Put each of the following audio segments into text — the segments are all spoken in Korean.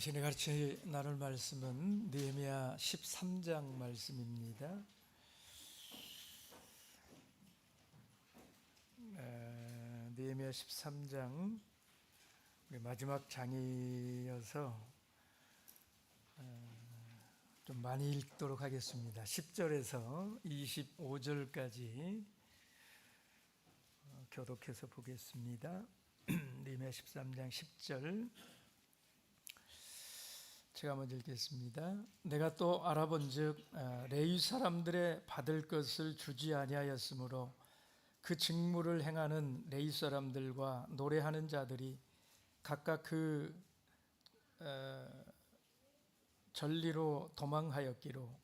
이 시간에 같이 나눌 말씀은 느헤미야 13장 말씀입니다. 느헤미야 13장 마지막 장이어서 좀 많이 읽도록 하겠습니다. 10절에서 25절까지 교독해서 보겠습니다. 느헤미야 13장 10절 제가 먼저 읽겠습니다. 내가 또 알아본즉 레위 사람들의 받을 것을 주지 아니하였으므로 그 직무를 행하는 레위 사람들과 노래하는 자들이 각각 그 전리로 도망하였기로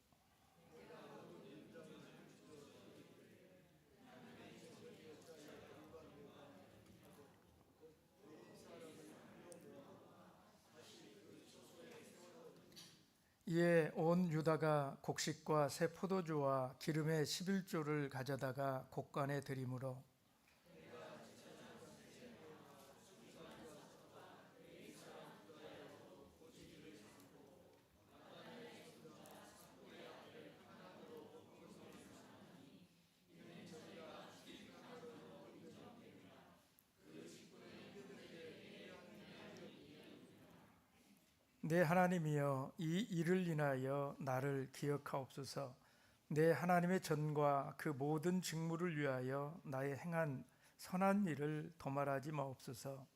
이에 온 유다가 곡식과 새 포도주와 기름의 11조를 가져다가 곡간에 드리므로 내 하나님이여 이 일을 인하여 나를 기억하옵소서. 내 하나님의 전과 그 모든 직무를 위하여 나의 행한 선한 일을 도말하지 마옵소서.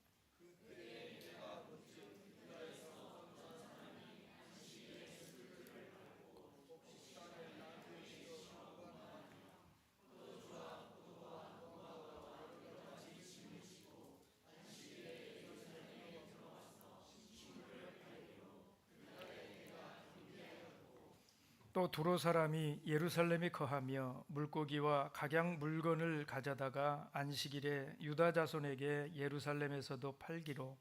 또 두로 사람이 예루살렘에 거하며 물고기와 각양 물건을 가져다가 안식일에 유다 자손에게 예루살렘에서도 팔기로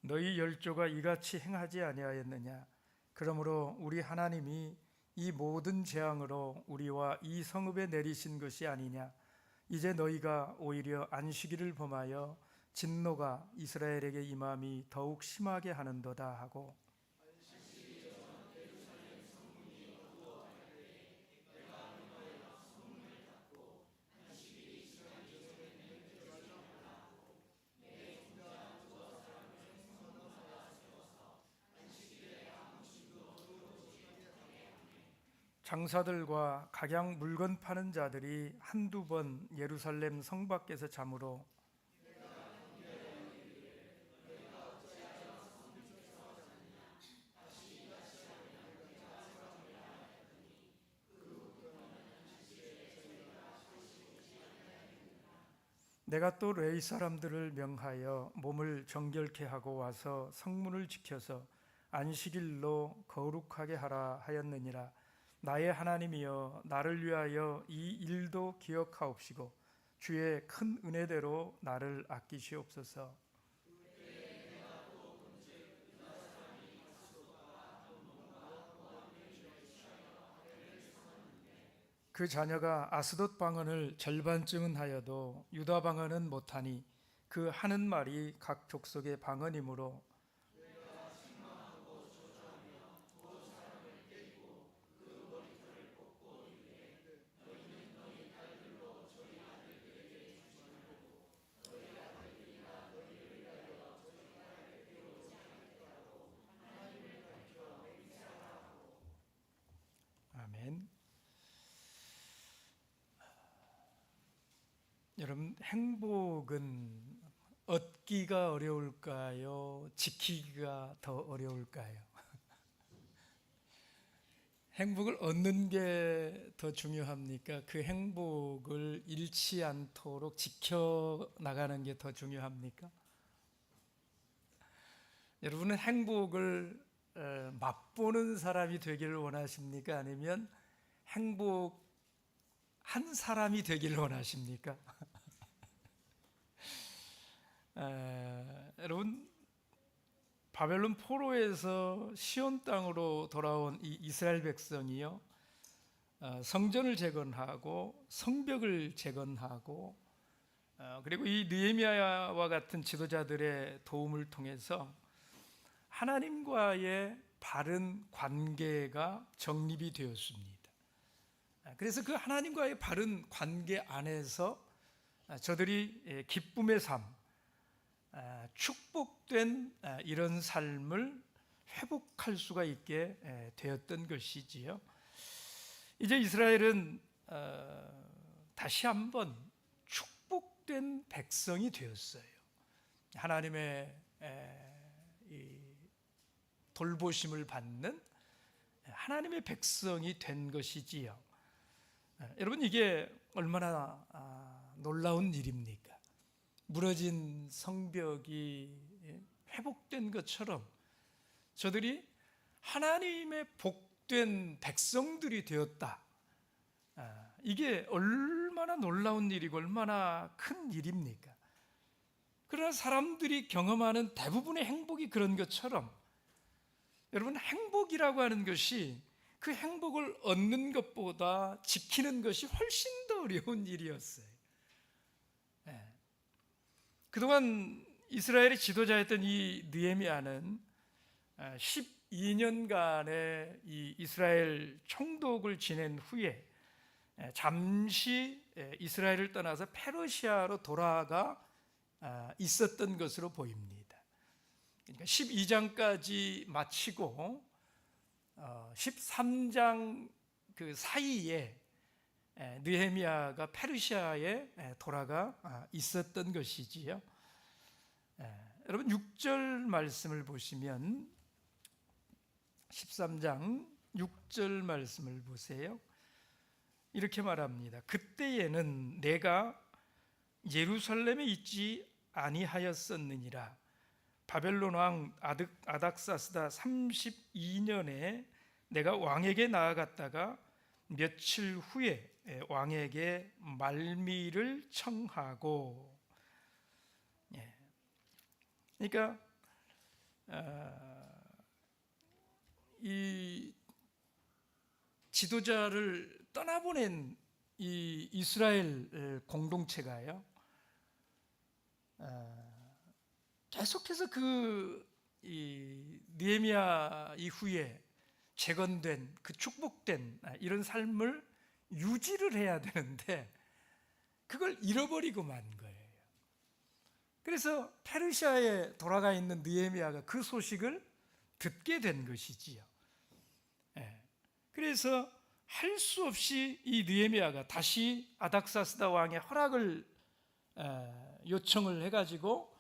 너희 열조가 이같이 행하지 아니하였느냐. 그러므로 우리 하나님이 이 모든 재앙으로 우리와 이 성읍에 내리신 것이 아니냐. 이제 너희가 오히려 안식일을 범하여 진노가 이스라엘에게 임함이 더욱 심하게 하는도다 하고 장사들과 각양 물건 파는 자들이 한두 번 예루살렘 성 밖에서 자므로 내가 또 레위 사람들을 명하여 몸을 정결케 하고 와서 성문을 지켜서 안식일로 거룩하게 하라 하였느니라. 나의 하나님이여 나를 위하여 이 일도 기억하옵시고 주의 큰 은혜대로 나를 아끼시옵소서. 그 자녀가 아스돗 방언을 절반쯤은 하여도 유다 방언은 못하니 그 하는 말이 각 족속의 방언이므로 아멘. 여러분, 행복은 얻기가 어려울까요? 지키기가 더 어려울까요? 행복을 얻는 게 더 중요합니까? 그 행복을 잃지 않도록 지켜나가는 게 더 중요합니까? 여러분은 행복을 맛보는 사람이 되기를 원하십니까? 아니면 행복한 사람이 되기를 원하십니까? 여러분, 바벨론 포로에서 시온 땅으로 돌아온 이 이스라엘 백성이요, 성전을 재건하고 성벽을 재건하고 그리고 이 느헤미야와 같은 지도자들의 도움을 통해서 하나님과의 바른 관계가 정립이 되었습니다. 그래서 그 하나님과의 바른 관계 안에서 저들이 기쁨의 삶, 축복된 이런 삶을 회복할 수가 있게 되었던 것이지요. 이제 이스라엘은 다시 한번 축복된 백성이 되었어요. 하나님의 돌보심을 받는 하나님의 백성이 된 것이지요. 여러분, 이게 얼마나 놀라운 일입니까? 무너진 성벽이 회복된 것처럼 저들이 하나님의 복된 백성들이 되었다. 이게 얼마나 놀라운 일이고 얼마나 큰 일입니까? 그러나 사람들이 경험하는 대부분의 행복이 그런 것처럼 여러분, 행복이라고 하는 것이 그 행복을 얻는 것보다 지키는 것이 훨씬 더 어려운 일이었어요. 그동안 이스라엘의 지도자였던 이 느헤미야는 12년간의 이 이스라엘 총독을 지낸 후에 잠시 이스라엘을 떠나서 페르시아로 돌아가 있었던 것으로 보입니다. 그러니까 12장까지 마치고 13장 그 사이에 느헤미야가 페르시아에 돌아가 있었던 것이지요. 여러분, 6절 말씀을 보시면 13장 6절 말씀을 보세요. 이렇게 말합니다. 그때에는 내가 예루살렘에 있지 아니하였었느니라. 바벨론 왕 아닥사스다 32년에 내가 왕에게 나아갔다가 며칠 후에 왕에게 말미를 청하고. 그러니까 이 지도자를 떠나보낸 이 이스라엘 공동체가요, 계속해서 이 느헤미야 이후에 재건된 그 축복된 이런 삶을 유지를 해야 되는데 그걸 잃어버리고 만 거예요. 그래서 페르시아에 돌아가 있는 느헤미야가 그 소식을 듣게 된 것이지요. 그래서 할 수 없이 이 느헤미야가 다시 아닥사스다 왕의 허락을 요청을 해가지고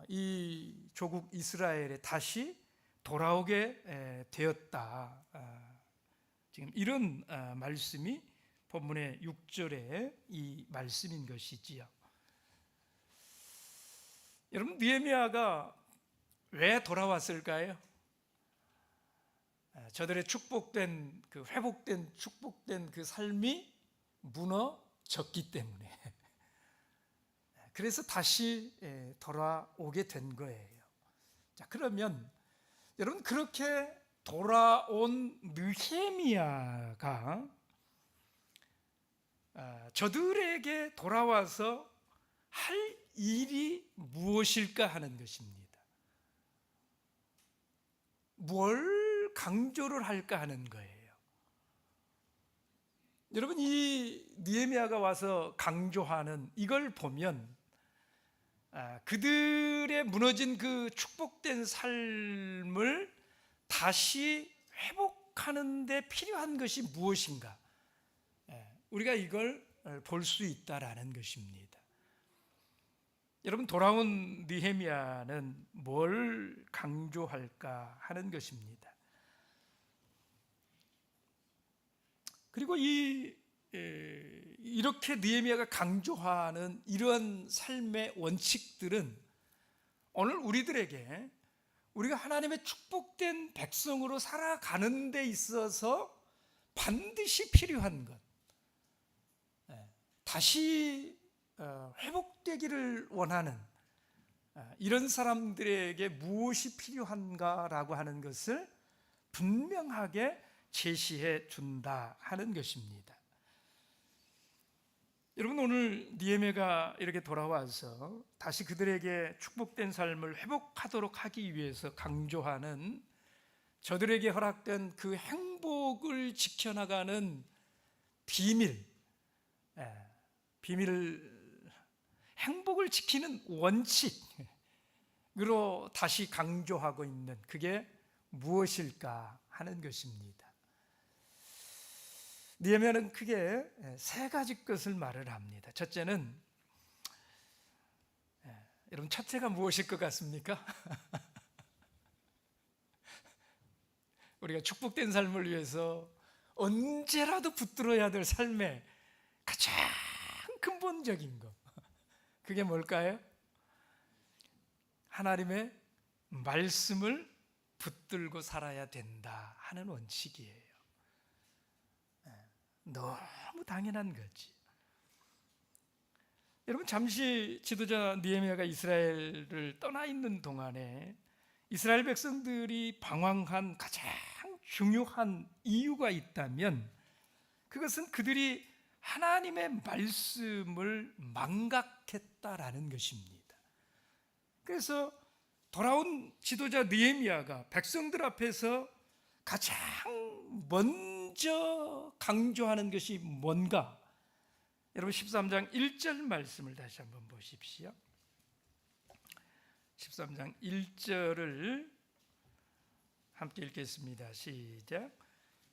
이 조국 이스라엘에 다시 돌아오게 되었다. 지금 이런 말씀이 본문의 6절의 이 말씀인 것이지요. 여러분, 느헤미야가 왜 돌아왔을까요? 저들의 축복된 그 회복된 축복된 그 삶이 무너졌기 때문에 그래서 다시 돌아오게 된 거예요. 자, 그러면 여러분, 그렇게 돌아온 느헤미야가 저들에게 돌아와서 할 일이 무엇일까 하는 것입니다. 뭘 강조를 할까 하는 거예요. 여러분, 이 느헤미야가 와서 강조하는 이걸 보면 그들의 무너진 그 축복된 삶을 다시 회복하는 데 필요한 것이 무엇인가, 우리가 이걸 볼 수 있다라는 것입니다. 여러분, 돌아온 느헤미야는 뭘 강조할까 하는 것입니다. 그리고 이렇게 느헤미야가 강조하는 이러한 삶의 원칙들은 오늘 우리들에게 우리가 하나님의 축복된 백성으로 살아가는 데 있어서 반드시 필요한 것, 다시 회복되기를 원하는 이런 사람들에게 무엇이 필요한가라고 하는 것을 분명하게 제시해 준다 하는 것입니다. 여러분, 오늘 느헤미야가 이렇게 돌아와서 다시 그들에게 축복된 삶을 회복하도록 하기 위해서 강조하는, 저들에게 허락된 그 행복을 지켜나가는 비밀, 행복을 지키는 원칙으로 다시 강조하고 있는, 그게 무엇일까 하는 것입니다. 느헤미야는 크게 세 가지 것을 말을 합니다. 첫째는, 여러분, 첫째가 무엇일 것 같습니까? 우리가 축복된 삶을 위해서 언제라도 붙들어야 될 삶의 가장 근본적인 것, 그게 뭘까요? 하나님의 말씀을 붙들고 살아야 된다 하는 원칙이에요. 너무 당연한 거지. 여러분, 잠시 지도자 느헤미야가 이스라엘을 떠나 있는 동안에 이스라엘 백성들이 방황한 가장 중요한 이유가 있다면, 그것은 그들이 하나님의 말씀을 망각했다라는 것입니다. 그래서 돌아온 지도자 느헤미야가 백성들 앞에서 가장 먼저 강조하는 것이 뭔가? 여러분, 13장 1절 말씀을 다시 한번 보십시오. 13장 1절을 함께 읽겠습니다. 시작.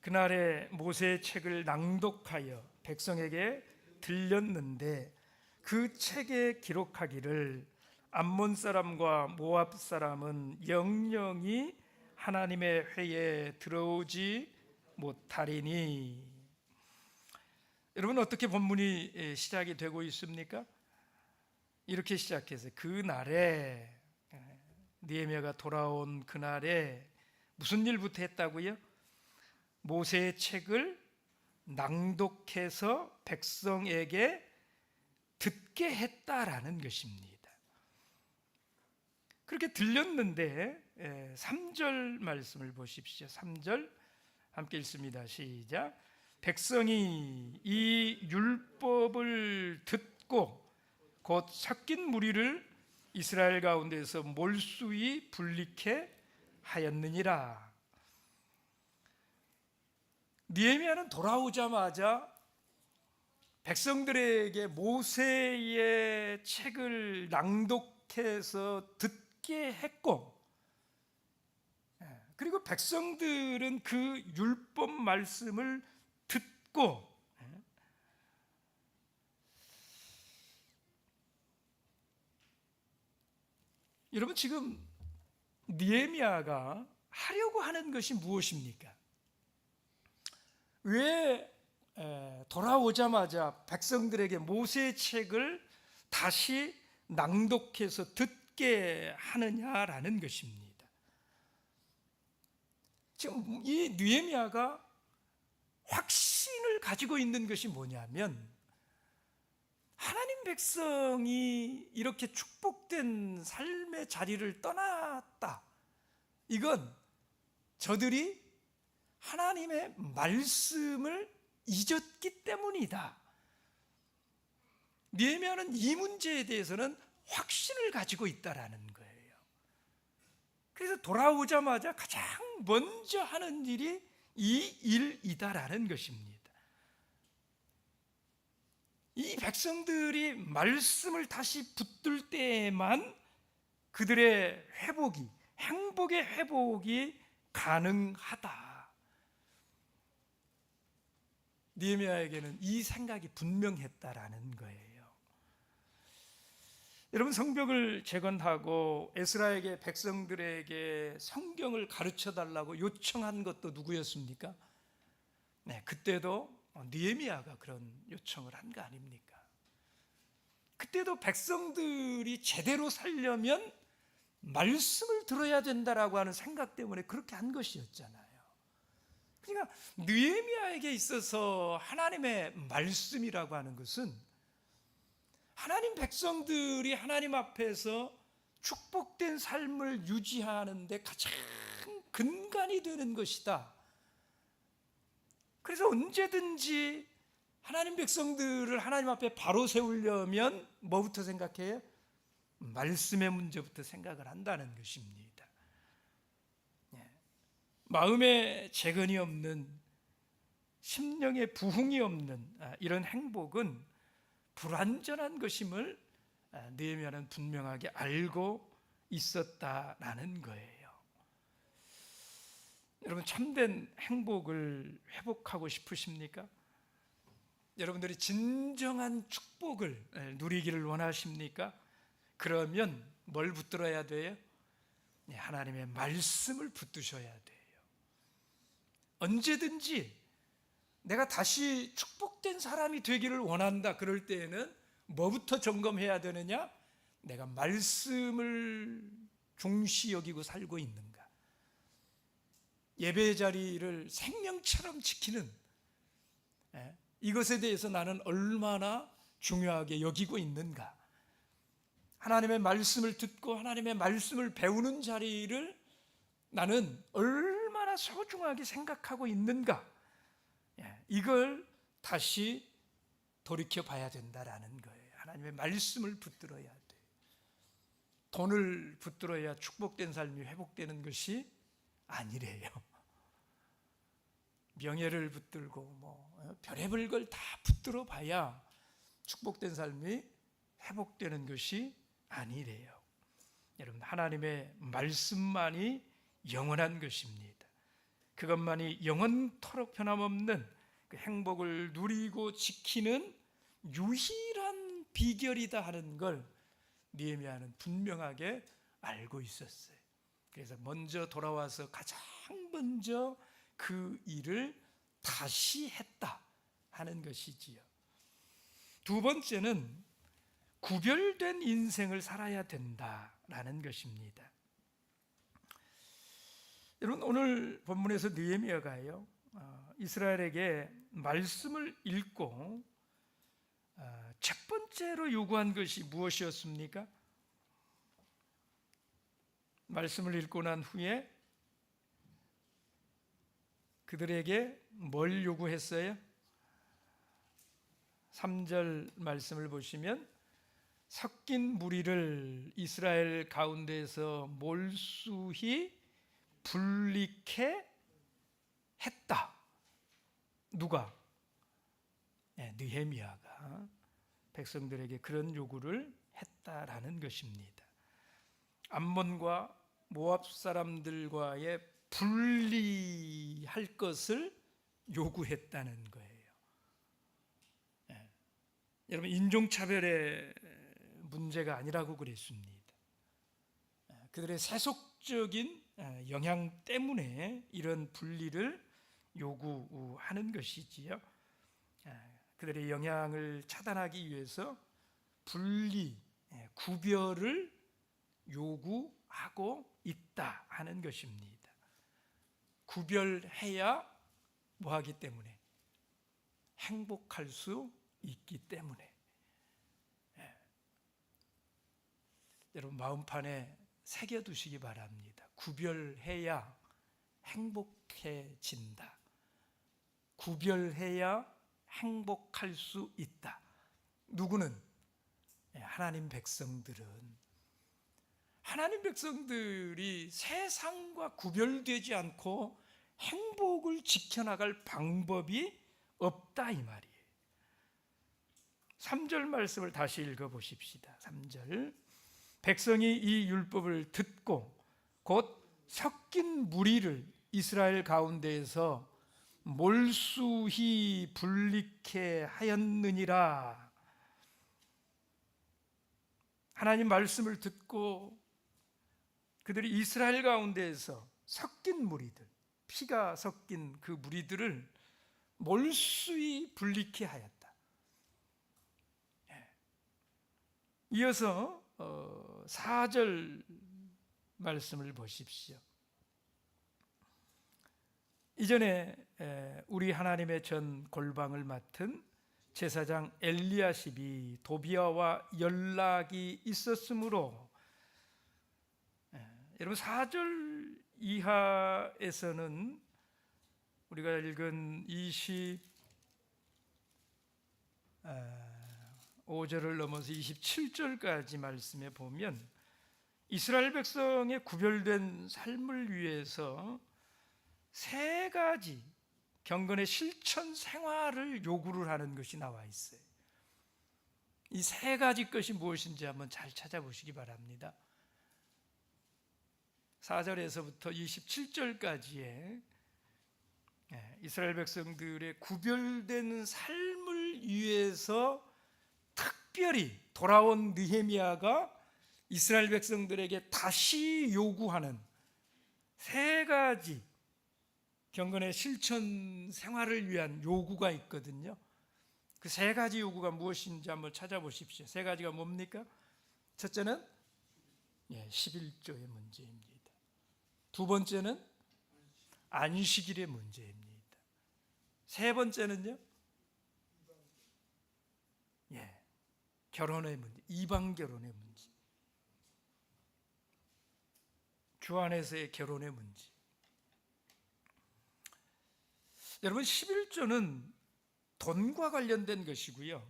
그날에 모세의 책을 낭독하여 백성에게 들렸는데, 그 책에 기록하기를 암몬 사람과 모압 사람은 영영이 하나님의 회에 들어오지 못하리니. 여러분, 어떻게 본문이 시작이 되고 있습니까? 이렇게 시작해서, 그날에, 느헤미야가 돌아온 그날에 무슨 일부터 했다고요? 모세의 책을 낭독해서 백성에게 듣게 했다라는 것입니다. 그렇게 들렸는데 3절 말씀을 보십시오. 3절 함께 읽습니다. 시작. 백성이 이 율법을 듣고 곧 섞인 무리를 이스라엘 가운데서 몰수히 분리케 하였느니라. 느헤미야는 돌아오자마자 백성들에게 모세의 책을 낭독해서 듣게 했고, 그리고 백성들은 그 율법 말씀을 듣고, 여러분, 지금 느헤미야가 하려고 하는 것이 무엇입니까? 왜 돌아오자마자 백성들에게 모세의 책을 다시 낭독해서 듣게 하느냐라는 것입니다. 지금 이 느헤미야가 확신을 가지고 있는 것이 뭐냐면, 하나님 백성이 이렇게 축복된 삶의 자리를 떠났다, 이건 저들이 하나님의 말씀을 잊었기 때문이다. 느헤미야는 이 문제에 대해서는 확신을 가지고 있다라는 거예요. 그래서 돌아오자마자 가장 먼저 하는 일이 이 일이다라는 것입니다. 이 백성들이 말씀을 다시 붙들 때에만 그들의 회복이, 행복의 회복이 가능하다. 느헤미야에게는 이 생각이 분명했다라는 거예요. 여러분, 성벽을 재건하고 에스라에게, 백성들에게 성경을 가르쳐 달라고 요청한 것도 누구였습니까? 그때도 느헤미야가 그런 요청을 한 거 아닙니까? 그때도 백성들이 제대로 살려면 말씀을 들어야 된다라고 하는 생각 때문에 그렇게 한 것이었잖아요. 그러니까 느헤미야에게 있어서 하나님의 말씀이라고 하는 것은 하나님 백성들이 하나님 앞에서 축복된 삶을 유지하는 데 가장 근간이 되는 것이다. 그래서 언제든지 하나님 백성들을 하나님 앞에 바로 세우려면 뭐부터 생각해요? 말씀의 문제부터 생각을 한다는 것입니다. 마음에 재건이 없는, 심령에 부흥이 없는 이런 행복은 불완전한 것임을 느헤미야는 분명하게 알고 있었다라는 거예요. 여러분, 참된 행복을 회복하고 싶으십니까? 여러분들이 진정한 축복을 누리기를 원하십니까? 그러면 뭘 붙들어야 돼요? 하나님의 말씀을 붙드셔야 돼요. 언제든지 내가 다시 축복된 사람이 되기를 원한다, 그럴 때에는 뭐부터 점검해야 되느냐? 내가 말씀을 중시 여기고 살고 있는가? 예배의 자리를 생명처럼 지키는, 이것에 대해서 나는 얼마나 중요하게 여기고 있는가? 하나님의 말씀을 듣고 하나님의 말씀을 배우는 자리를 나는 얼마나 소중하게 생각하고 있는가? 이걸 다시 돌이켜 봐야 된다라는 거예요. 하나님의 말씀을 붙들어야 돼요. 돈을 붙들어야 축복된 삶이 회복되는 것이 아니래요. 명예를 붙들고 별의별 걸 다 붙들어 봐야 축복된 삶이 회복되는 것이 아니래요. 여러분, 하나님의 말씀만이 영원한 것입니다. 그것만이 영원토록 변함없는 그 행복을 누리고 지키는 유일한 비결이다 하는 걸 느헤미야는 분명하게 알고 있었어요. 그래서 먼저 돌아와서 가장 먼저 그 일을 다시 했다 하는 것이지요. 두 번째는 구별된 인생을 살아야 된다라는 것입니다. 여러분, 오늘 본문에서 느헤미야가요, 이스라엘에게 말씀을 읽고 첫 번째로 요구한 것이 무엇이었습니까? 말씀을 읽고 난 후에 그들에게 뭘 요구했어요? 3절 말씀을 보시면 섞인 무리를 이스라엘 가운데에서 몰수히 분리케 했다. 누가? 느헤미야가 백성들에게 그런 요구를 했다라는 것입니다. 암몬과 모압 사람들과의 분리할 것을 요구했다는 거예요. 여러분, 인종차별의 문제가 아니라고 그랬습니다. 그들의 세속적인 영향 때문에 이런 분리를 요구하는 것이지요. 그들의 영향을 차단하기 위해서 분리, 구별을 요구하고 있다 하는 것입니다. 구별해야 뭐하기 때문에? 행복할 수 있기 때문에. 여러분, 마음판에 새겨두시기 바랍니다. 구별해야 행복해진다. 구별해야 행복할 수 있다. 누구는? 하나님 백성들은. 하나님 백성들이 세상과 구별되지 않고 행복을 지켜나갈 방법이 없다 이 말이에요. 3절 말씀을 다시 읽어보십시다. 3절, 백성이 이 율법을 듣고 곧 섞인 무리를 이스라엘 가운데에서 몰수히 분리케 하였느니라. 하나님 말씀을 듣고 그들이 이스라엘 가운데에서 섞인 무리들, 피가 섞인 그 무리들을 몰수히 분리케 하였다. 이어서 4절 말씀을 보십시오. 이전에 우리 하나님의 전 골방을 맡은 제사장 엘리야십이 도비아와 연락이 있었으므로, 여러분 4절 이하에서는 우리가 읽은 25절을 넘어서 27절까지 말씀에 보면 이스라엘 백성의 구별된 삶을 위해서 세 가지 경건의 실천 생활을 요구를 하는 것이 나와 있어요. 이 세 가지 것이 무엇인지 한번 잘 찾아보시기 바랍니다. 4절에서부터 27절까지의 이스라엘 백성들의 구별된 삶을 위해서 특별히 돌아온 느헤미야가 이스라엘 백성들에게 다시 요구하는 세 가지 경건의 실천 생활을 위한 요구가 있거든요. 그 세 가지 요구가 무엇인지 한번 찾아보십시오. 세 가지가 뭡니까? 첫째는 11조의 문제입니다. 두 번째는 안식일의 문제입니다. 세 번째는요? 결혼의 문제, 이방 결혼의 문제, 주 안에서의 결혼의 문제. 여러분, 11조는 돈과 관련된 것이고요.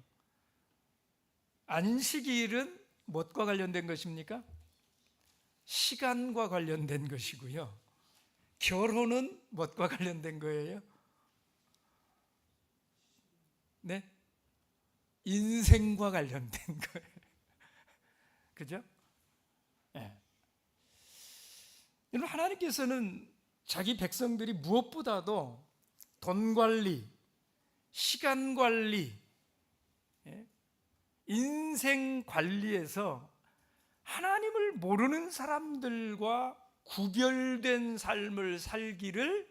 안식일은 무엇과 관련된 것입니까? 시간과 관련된 것이고요. 결혼은 무엇과 관련된 거예요? 네? 인생과 관련된 거예요. 그죠? 여러분, 하나님께서는 자기 백성들이 무엇보다도 돈 관리, 시간 관리, 인생 관리에서 하나님을 모르는 사람들과 구별된 삶을 살기를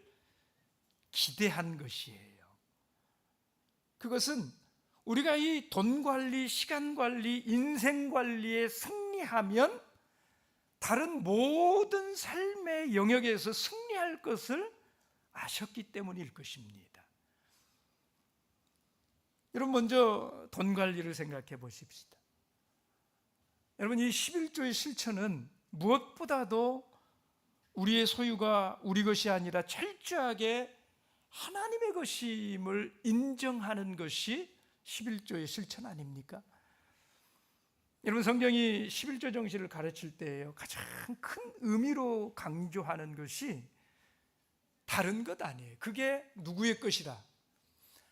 기대한 것이에요. 그것은 우리가 이 돈 관리, 시간 관리, 인생 관리에 승리하면 다른 모든 삶의 영역에서 승리할 것을 아셨기 때문일 것입니다. 여러분, 먼저 돈 관리를 생각해 보십시다. 여러분, 이 11조의 실천은 무엇보다도 우리의 소유가 우리 것이 아니라 철저하게 하나님의 것임을 인정하는 것이 11조의 실천 아닙니까? 여러분, 성경이 11조 정신을 가르칠 때에요, 가장 큰 의미로 강조하는 것이 다른 것 아니에요. 그게 누구의 것이다?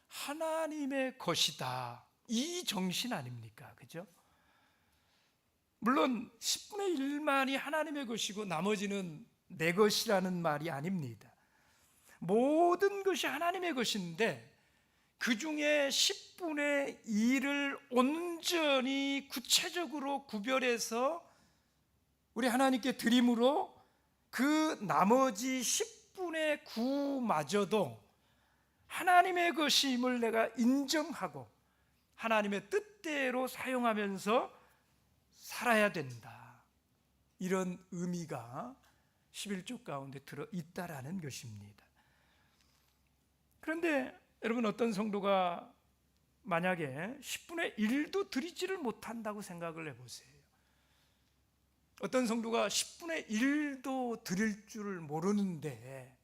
하나님의 것이다. 이 정신 아닙니까? 그죠? 물론 10분의 1만이 하나님의 것이고 나머지는 내 것이라는 말이 아닙니다. 모든 것이 하나님의 것인데 그 중에 10분의 1을 온전히 구체적으로 구별해서 우리 하나님께 드림으로 그 나머지 10분의 9마저도 하나님의 것임을 내가 인정하고 하나님의 뜻대로 사용하면서 살아야 된다. 이런 의미가 11조 가운데 들어있다라는 것입니다. 그런데 여러분, 어떤 성도가 만약에 10분의 1도 드리지를 못한다고 생각을 해보세요. 어떤 성도가 10분의 1도 드릴 줄을 모르는데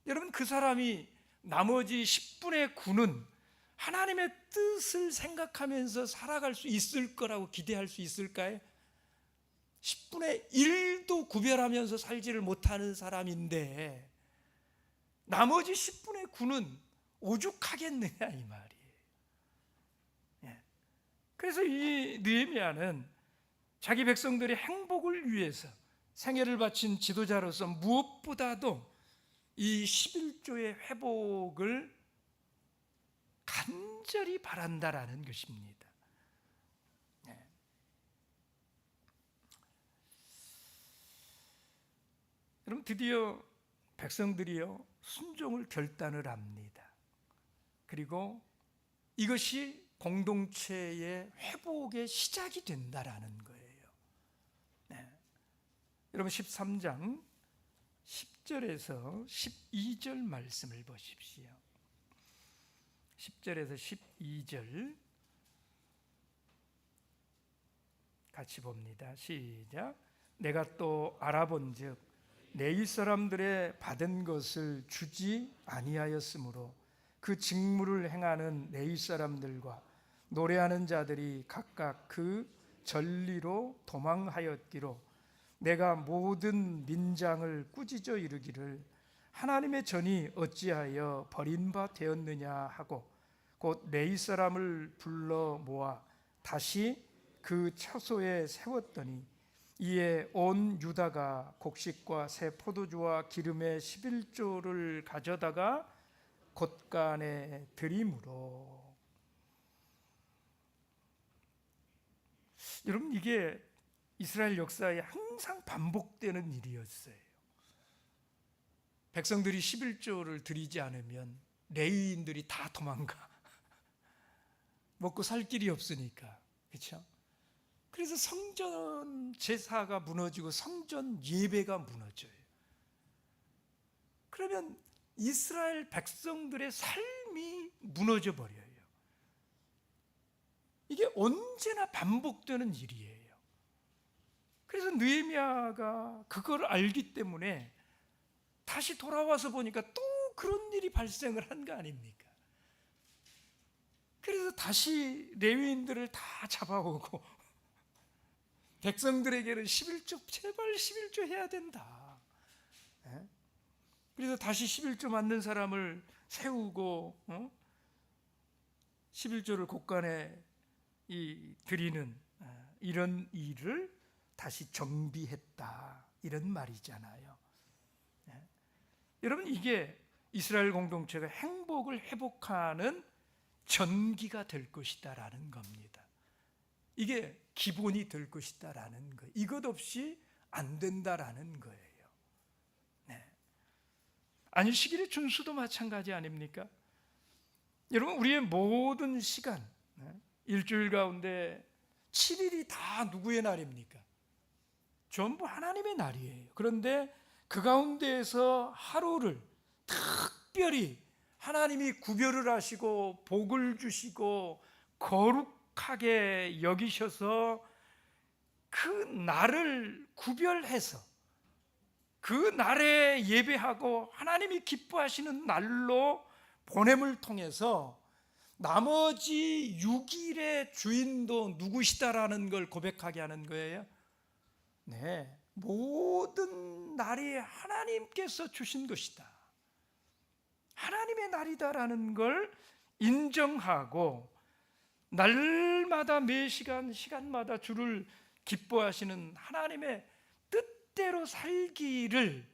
여러분, 그 사람이 나머지 10분의 9는 하나님의 뜻을 생각하면서 살아갈 수 있을 거라고 기대할 수 있을까요? 10분의 1도 구별하면서 살지를 못하는 사람인데 나머지 10분의 9는 오죽하겠느냐 이 말이에요. 그래서 이 느헤미야는 자기 백성들의 행복을 위해서 생애를 바친 지도자로서 무엇보다도 이 11조의 회복을 간절히 바란다라는 것입니다. 여러분, 드디어 백성들이요 순종을 결단을 합니다. 그리고 이것이 공동체의 회복의 시작이 된다라는 거예요. 여러분, 13장 10절에서 12절 말씀을 보십시오. 10절에서 12절 같이 봅니다. 시작. 내가 또 알아본즉 내 이스라엘들의 받은 것을 주지 아니하였으므로 그 직무를 행하는 내 이스라엘들과 노래하는 자들이 각각 그 전리로 도망하였기로 내가 모든 민장을 꾸짖어 이르기를 하나님의 전이 어찌하여 버린 바 되었느냐 하고 곧 내 이스라엘을 불러 모아 다시 그 처소에 세웠더니 이에 온 유다가 곡식과 새 포도주와 기름의 11조를 가져다가 곳간에 드림으로. 여러분, 이게 이스라엘 역사에 항상 반복되는 일이었어요. 백성들이 11조를 드리지 않으면 레위인들이 다 도망가. 먹고 살 길이 없으니까. 그렇죠? 그래서 성전 제사가 무너지고 성전 예배가 무너져요. 그러면 이스라엘 백성들의 삶이 무너져 버려요. 이게 언제나 반복되는 일이에요. 그래서 느헤미야가 그걸 알기 때문에 다시 돌아와서 보니까 또 그런 일이 발생을 한 거 아닙니까? 그래서 다시 레위인들을 다 잡아오고 백성들에게는 11조, 제발 11조 해야 된다. 그래서 다시 11조 맞는 사람을 세우고 11조를 곳간에 드리는 이런 일을 다시 정비했다, 이런 말이잖아요. 여러분, 이게 이스라엘 공동체가 행복을 회복하는 전기가 될 것이다라는 겁니다. 이게 기본이 될 것이다라는 거예요. 이것 없이 안 된다라는 거예요. 안식일의 준수도 마찬가지 아닙니까? 여러분, 우리의 모든 시간, 일주일 가운데 7일이 다 누구의 날입니까? 전부 하나님의 날이에요. 그런데 그 가운데에서 하루를 특별히 하나님이 구별을 하시고 복을 주시고 거룩하게 여기셔서 그 날을 구별해서 그 날에 예배하고 하나님이 기뻐하시는 날로 보냄을 통해서 나머지 6일의 주인도 누구시다라는 걸 고백하게 하는 거예요. 네, 모든 날이 하나님께서 주신 것이다, 하나님의 날이다라는 걸 인정하고 날마다 매 시간마다 주를 기뻐하시는 하나님의 뜻대로 살기를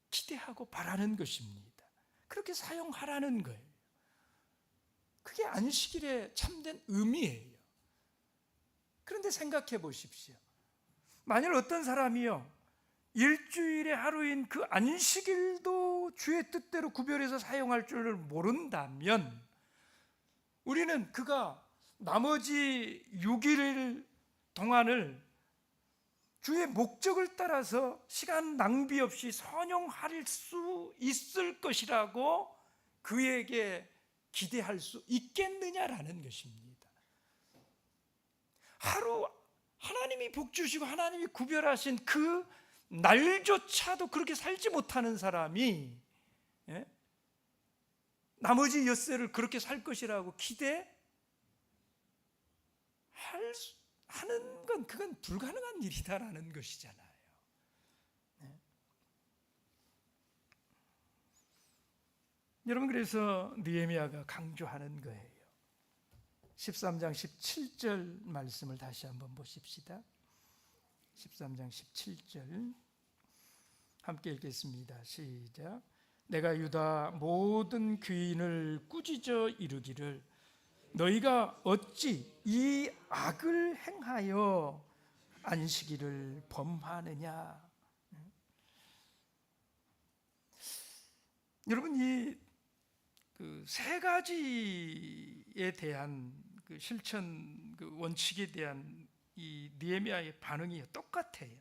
기대하고 바라는 것입니다. 그렇게 사용하라는 거예요. 그게 안식일의 참된 의미예요. 그런데 생각해 보십시오. 만일 어떤 사람이요, 일주일의 하루인 그 안식일도 주의 뜻대로 구별해서 사용할 줄을 모른다면 우리는 그가 나머지 6일 동안을 주의 목적을 따라서 시간 낭비 없이 선용할 수 있을 것이라고 그에게 기대할 수 있겠느냐라는 것입니다. 하루 하나님이 복 주시고 하나님이 구별하신 그 날조차도 그렇게 살지 못하는 사람이 나머지 엿새를 그렇게 살 것이라고 하는 건 그건 불가능한 일이다라는 것이잖아요. 여러분, 그래서 느헤미야가 강조하는 거예요. 13장 17절 말씀을 다시 한번 보십시다. 13장 17절 함께 읽겠습니다. 시작. 내가 유다 모든 귀인을 꾸짖어 이르기를 너희가 어찌 이 악을 행하여 안식일을 범하느냐. 여러분, 이 세 가지에 대한 그 실천 원칙에 대한 이 느헤미야의 반응이 똑같아요.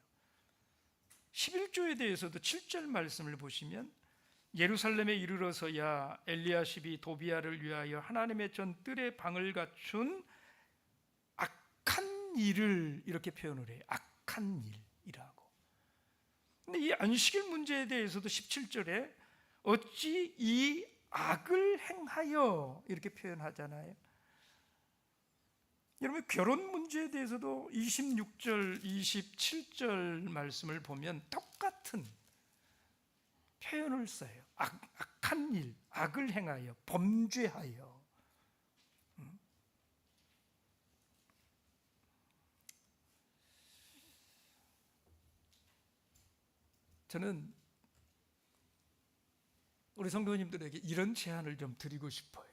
11조에 대해서도 7절 말씀을 보시면 예루살렘에 이르러서야 엘리야십이 도비야를 위하여 하나님의 전 뜰에 방을 갖춘 악한 일을 이렇게 표현을 해요. 악한 일이라고. 근데 이 안식일 문제에 대해서도 17절에 어찌 이 악을 행하여 이렇게 표현하잖아요. 여러분, 결혼 문제에 대해서도 26절, 27절 말씀을 보면 똑같은 표현을 써요. 악한 일, 악을 행하여, 범죄하여. 저는 우리 성도님들에게 이런 제안을 좀 드리고 싶어요.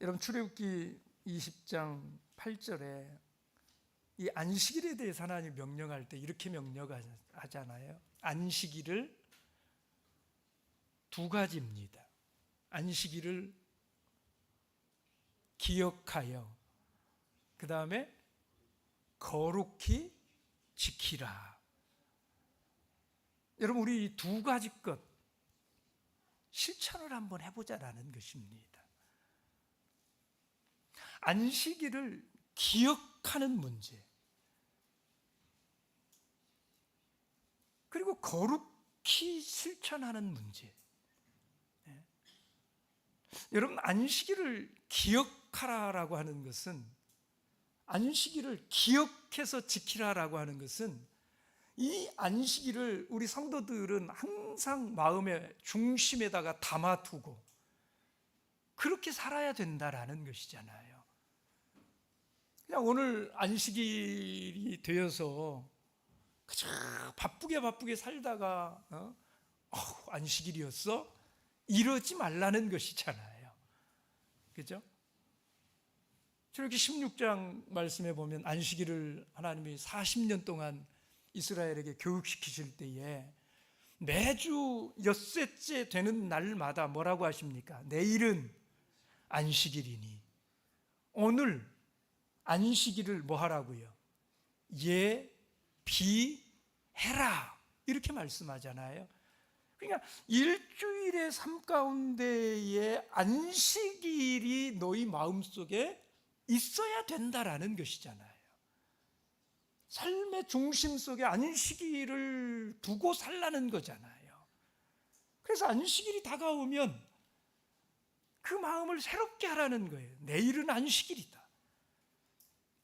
여러분, 출애굽기 20장 8절에 이 안식일에 대해서 하나님 명령할 때 이렇게 명령하잖아요. 안식일을 두 가지입니다. 안식일을 기억하여, 그 다음에 거룩히 지키라. 여러분, 우리 이 두 가지 것 실천을 한번 해보자라는 것입니다. 안식일을 기억하는 문제, 그리고 거룩히 실천하는 문제. 여러분, 안식일을 기억하라라고 하는 것은, 안식일을 기억해서 지키라라고 하는 것은, 이 안식일을 우리 성도들은 항상 마음의 중심에다가 담아두고 그렇게 살아야 된다라는 것이잖아요. 그냥 오늘 안식일이 되어서 그저 바쁘게 살다가 안식일이었어? 이러지 말라는 것이잖아요. 그죠? 출애굽기 16장 말씀에 보면 안식일을 하나님이 40년 동안 이스라엘에게 교육시키실 때에 매주 엿새째 되는 날마다 뭐라고 하십니까? 내일은 안식일이니 오늘 안식일을 뭐 하라고요? 예비해라, 이렇게 말씀하잖아요. 그러니까 일주일의 삶 가운데에 안식일이 너희 마음속에 있어야 된다라는 것이잖아요. 삶의 중심 속에 안식일을 두고 살라는 거잖아요. 그래서 안식일이 다가오면 그 마음을 새롭게 하라는 거예요. 내일은 안식일이다.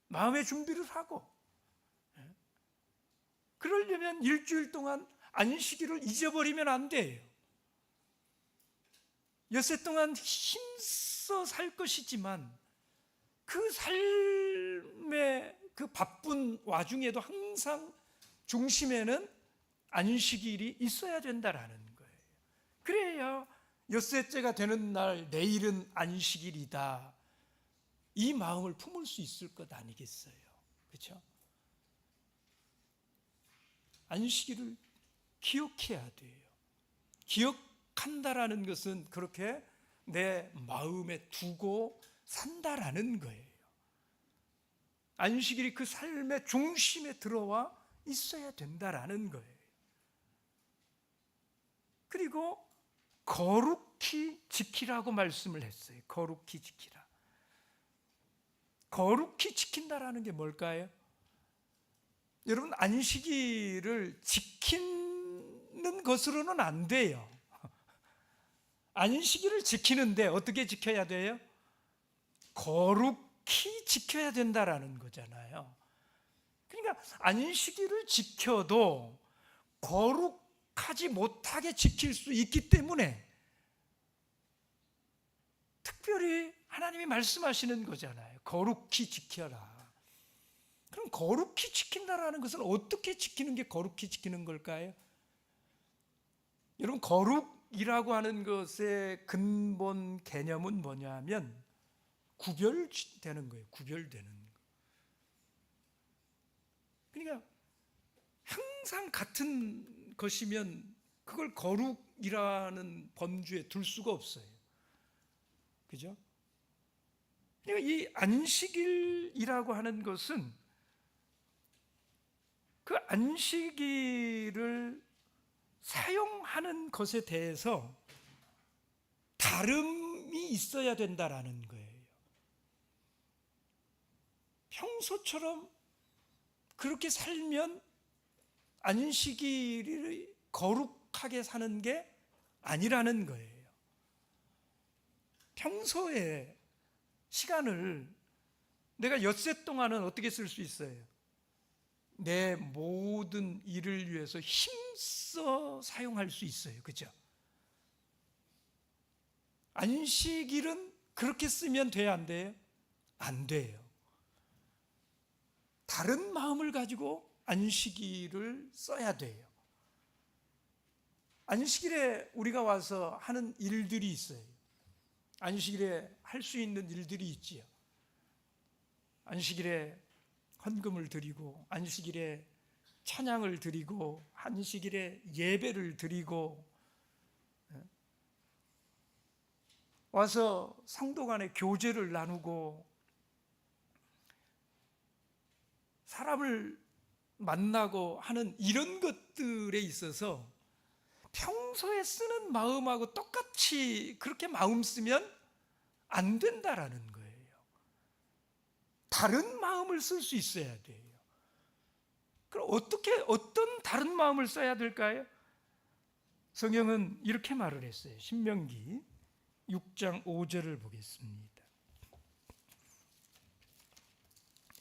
마음의 준비를 하고, 그러려면 일주일 동안 안식일을 잊어버리면 안 돼요. 엿새 동안 힘써 살 것이지만 그 삶의 그 바쁜 와중에도 항상 중심에는 안식일이 있어야 된다라는 거예요. 그래야 엿새째가 되는 날 내일은 안식일이다, 이 마음을 품을 수 있을 것 아니겠어요? 그렇죠? 안식일을 기억해야 돼요. 기억한다라는 것은 그렇게 내 마음에 두고 산다라는 거예요. 안식일이 그 삶의 중심에 들어와 있어야 된다라는 거예요. 그리고 거룩히 지키라고 말씀을 했어요. 거룩히 지키라. 거룩히 지킨다라는 게 뭘까요? 여러분, 안식일을 지키는 것으로는 안 돼요. 안식일을 지키는데 어떻게 지켜야 돼요? 거룩히 지켜야 된다라는 거잖아요. 그러니까 안식일을 지켜도 거룩하지 못하게 지킬 수 있기 때문에 특별히 하나님이 말씀하시는 거잖아요. 거룩히 지켜라. 그럼 거룩히 지킨다라는 것은 어떻게 지키는 게 거룩히 지키는 걸까요? 여러분, 거룩이라고 하는 것의 근본 개념은 뭐냐면 구별되는 거예요. 구별되는 거. 그러니까 항상 같은 것이면 그걸 거룩이라는 범주에 둘 수가 없어요. 그죠? 그러니까 이 안식일이라고 하는 것은 그 안식일을 사용하는 것에 대해서 다름이 있어야 된다라는 거예요. 평소처럼 그렇게 살면 안식일을 거룩하게 사는 게 아니라는 거예요. 평소에 시간을 내가 엿새 동안은 어떻게 쓸 수 있어요? 내 모든 일을 위해서 힘써 사용할 수 있어요. 그죠? 안식일은 그렇게 쓰면 돼요, 안 돼요? 안 돼요. 다른 마음을 가지고 안식일을 써야 돼요. 안식일에 우리가 와서 하는 일들이 있어요. 안식일에 할 수 있는 일들이 있지요. 안식일에 헌금을 드리고, 안식일에 찬양을 드리고, 안식일에 예배를 드리고, 와서 성도 간에 교제를 나누고, 사람을 만나고 하는 이런 것들에 있어서 평소에 쓰는 마음하고 똑같이 그렇게 마음 쓰면 안 된다라는 거예요. 다른 마음을 쓸 수 있어야 돼요. 그럼 어떤 다른 마음을 써야 될까요? 성경은 이렇게 말을 했어요. 신명기 6장 5절을 보겠습니다.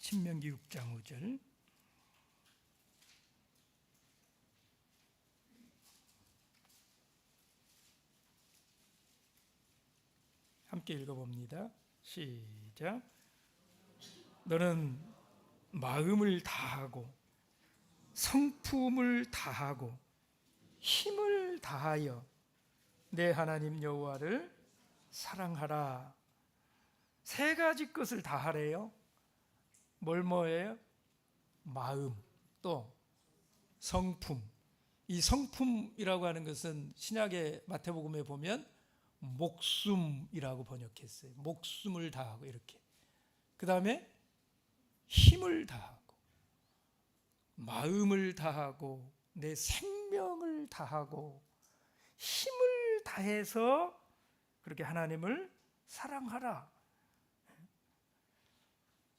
신명기 6장 5절. 함께 읽어봅니다. 시작. 너는 마음을 다하고 성품을 다하고 힘을 다하여 내 하나님 여호와를 사랑하라. 세 가지 것을 다하래요. 뭐예요? 마음, 또 성품. 이 성품이라고 하는 것은 신약의 마태복음에 보면 목숨이라고 번역했어요. 목숨을 다하고 이렇게. 그 다음에 힘을 다하고 마음을 다하고 내 생명을 다하고 힘을 다해서 그렇게 하나님을 사랑하라.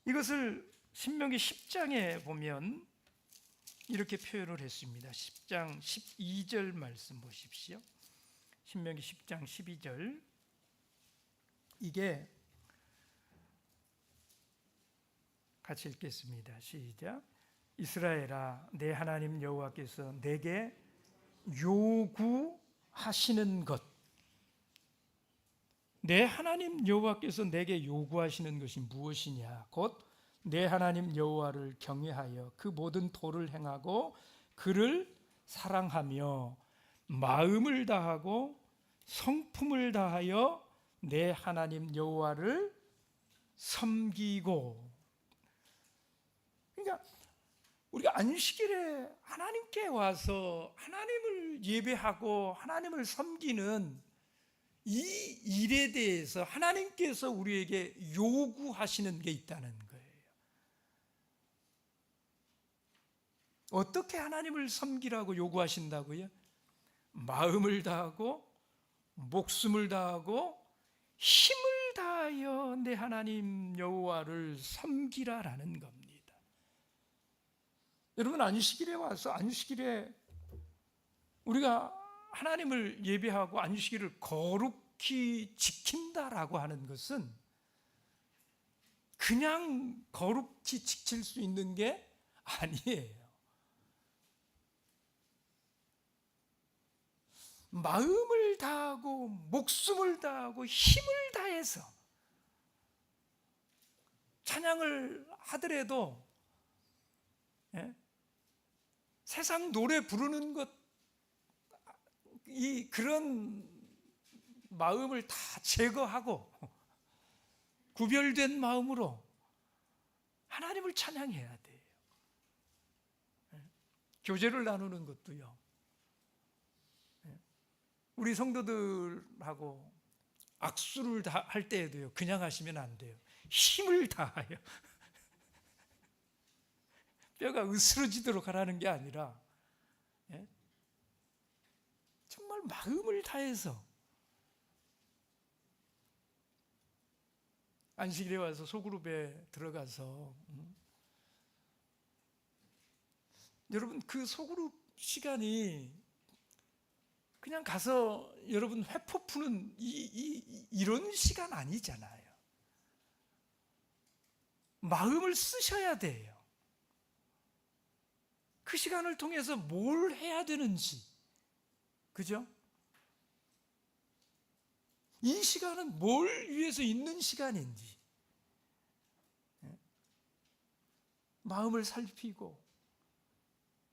이것을 신명기 10장에 보면 이렇게 표현을 했습니다. 10장 12절 말씀 보십시오. 신명기 10장 12절. 이게 같이 읽겠습니다. 시작. 이스라엘아, 내 하나님 여호와께서 내게 요구하시는 것. 내 하나님 여호와께서 내게 요구하시는 것이 무엇이냐? 곧 내 하나님 여호와를 경외하여 그 모든 도를 행하고 그를 사랑하며 마음을 다하고 성품을 다하여 내 하나님 여호와를 섬기고. 그러니까 우리가 안식일에 하나님께 와서 하나님을 예배하고 하나님을 섬기는 이 일에 대해서 하나님께서 우리에게 요구하시는 게 있다는 거예요. 어떻게 하나님을 섬기라고 요구하신다고요? 마음을 다하고 목숨을 다하고 힘을 다하여 내 하나님 여호와를 섬기라라는 겁니다. 여러분, 안식일에 와서 안식일에 우리가 하나님을 예배하고 안식일을 거룩히 지킨다라고 하는 것은 그냥 거룩히 지킬 수 있는 게 아니에요. 마음을 다하고 목숨을 다하고 힘을 다해서 찬양을 하더라도 세상 노래 부르는 것, 그런 마음을 다 제거하고 구별된 마음으로 하나님을 찬양해야 돼요. 교제를 나누는 것도요. 우리 성도들하고 악수를 할 때에도요, 그냥 하시면 안 돼요. 힘을 다하여 뼈가 으스러지도록 하라는 게 아니라 정말 마음을 다해서. 안식일에 와서 소그룹에 들어가서 여러분, 그 소그룹 시간이 그냥 가서 여러분 회포 푸는 이런 시간 아니잖아요. 마음을 쓰셔야 돼요. 그 시간을 통해서 뭘 해야 되는지, 그죠? 이 시간은 뭘 위해서 있는 시간인지 마음을 살피고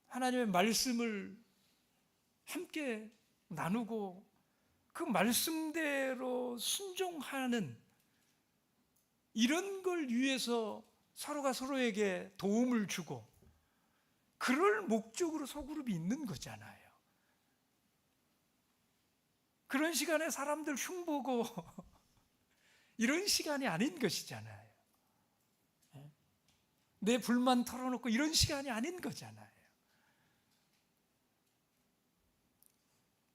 하나님의 말씀을 함께 나누고 그 말씀대로 순종하는 이런 걸 위해서 서로가 서로에게 도움을 주고 그럴 목적으로 소그룹이 있는 거잖아요. 그런 시간에 사람들 흉보고 이런 시간이 아닌 것이잖아요. 내 불만 털어놓고 이런 시간이 아닌 거잖아요.